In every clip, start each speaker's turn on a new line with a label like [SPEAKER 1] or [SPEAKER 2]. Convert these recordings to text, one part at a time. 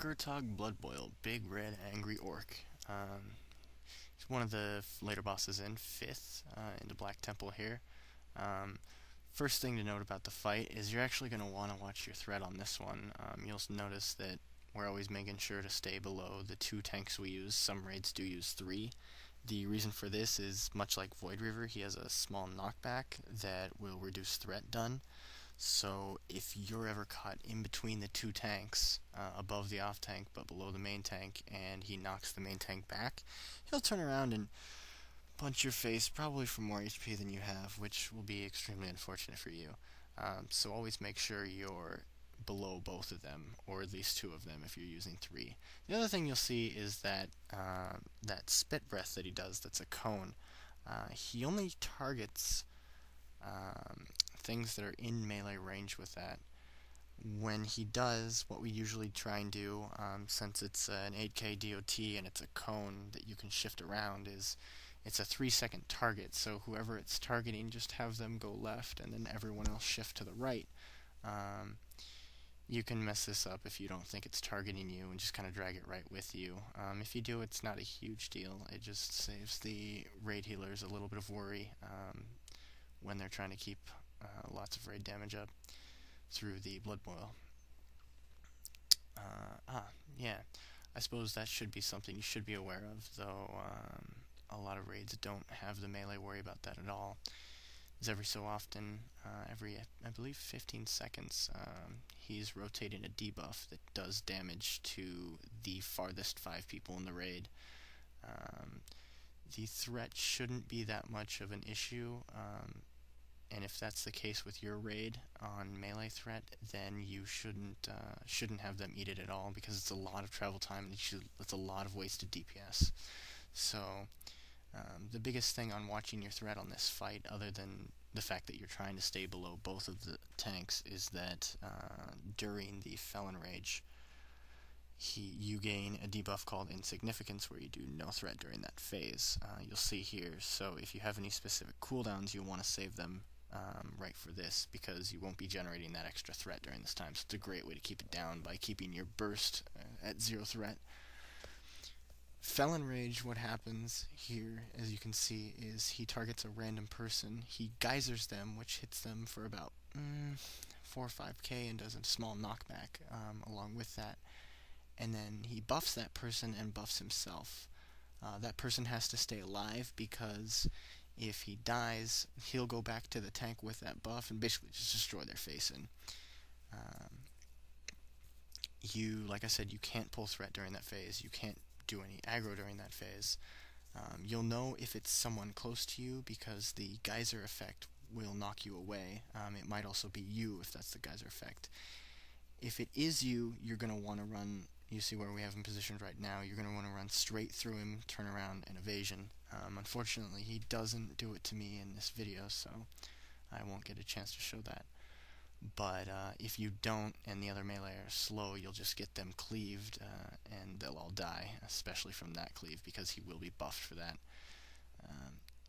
[SPEAKER 1] Gurtogg Bloodboil, big red angry orc. He's one of the later bosses in 5th into Black Temple here. Um, First thing to note about the fight is you're actually going to want to watch your threat on this one. You'll notice that we're always making sure to stay below the 2 tanks we use. Some raids do use 3. The reason for this is, much like Void River, he has a small knockback that will reduce threat done. So if you're ever caught in between the 2 tanks, above the off tank but below the main tank, and he knocks the main tank back, he'll turn around and punch your face, probably for more HP than you have, which will be extremely unfortunate for you. So always make sure you're below both of them, or at least 2 of them if you're using 3. The other thing you'll see is that that spit breath that he does, that's a cone. He only targets things that are in melee range with that. When he does, what we usually try and do, since it's an 8k DOT and it's a cone that you can shift around, is it's a 3-second target, so whoever it's targeting, just have them go left and then everyone else shift to the right. You can mess this up if you don't think it's targeting you and just kind of drag it right with you. If you do, it's not a huge deal. It just saves the raid healers a little bit of worry when they're trying to keep lots of raid damage up through the blood boil. Yeah, I suppose that should be something you should be aware of, though a lot of raids don't have the melee worry about that at all. Is every so often, every, I believe, 15 seconds, he's rotating a debuff that does damage to the farthest 5 people in the raid. The threat shouldn't be that much of an issue, and if that's the case with your raid on melee threat, then you shouldn't have them eat it at all, because it's a lot of travel time and it's a lot of wasted DPS. So the biggest thing on watching your threat on this fight, other than the fact that you're trying to stay below both of the tanks, is that during the Fel Rage, you gain a debuff called Insignificance, where you do no threat during that phase. You'll see here, so if you have any specific cooldowns, you'll want to save them right for this, because you won't be generating that extra threat during this time. So it's a great way to keep it down by keeping your burst at 0 threat. Fel Rage, what happens here, as you can see, is he targets a random person. He geysers them, which hits them for about 4 or 5k and does a small knockback along with that. And then he buffs that person and buffs himself. That person has to stay alive, because if he dies, he'll go back to the tank with that buff and basically just destroy their face in. Like I said, you can't pull threat during that phase. You can't do any aggro during that phase. You'll know if it's someone close to you, because the geyser effect will knock you away. It might also be you if that's the geyser effect. If it is you, you're going to want to run, you see where we have him positioned right now, you're going to want to run straight through him, turn around, and evasion. Unfortunately, he doesn't do it to me in this video, so I won't get a chance to show that. But if you don't, and the other melee are slow, you'll just get them cleaved, and they'll all die, especially from that cleave, because he will be buffed for that.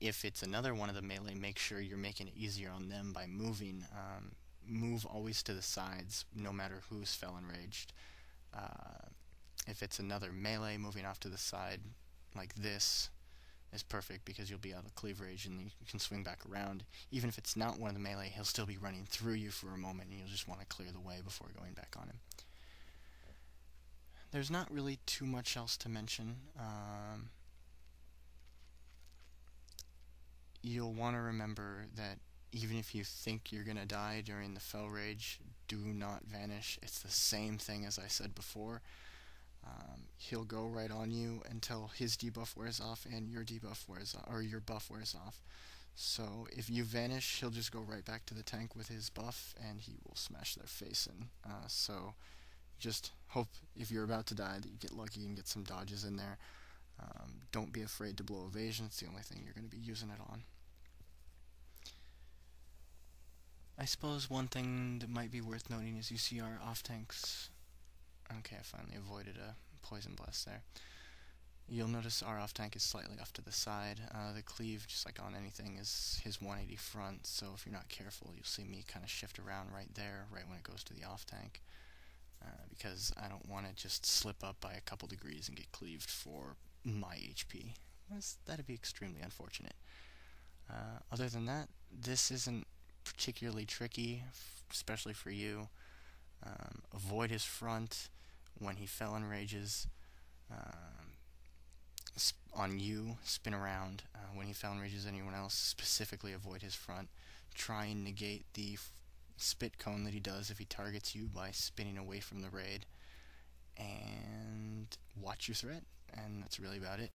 [SPEAKER 1] If it's another one of the melee, make sure you're making it easier on them by moving. Move always to the sides, no matter who's Fel Raged. If it's another melee, moving off to the side like this is perfect, because you'll be out of cleave rage and you can swing back around. Even if it's not one of the melee, he'll still be running through you for a moment, and you'll just want to clear the way before going back on him. There's not really too much else to mention. You'll want to remember that even if you think you're going to die during the Fel Rage, do not vanish. It's the same thing as I said before. He'll go right on you until his debuff wears off and your debuff wears off, or your buff wears off. So if you vanish, he'll just go right back to the tank with his buff, and he will smash their face in. So just hope, if you're about to die, that you get lucky and get some dodges in there. Don't be afraid to blow evasion. It's the only thing you're going to be using it on. I suppose one thing that might be worth noting is you see our off tanks. Okay, I finally avoided a poison blast there. You'll notice our off tank is slightly off to the side. The cleave, just like on anything, is his 180 front, so if you're not careful, you'll see me kind of shift around right there, right when it goes to the off tank. because I don't want to just slip up by a couple degrees and get cleaved for my HP. That'd be extremely unfortunate. Other than that, this isn't particularly tricky, especially for you. Avoid his front when he Fel Rages. On you, spin around. When he Fel Rages anyone else, specifically avoid his front. Try and negate the spit cone that he does if he targets you by spinning away from the raid. And watch your threat. And that's really about it.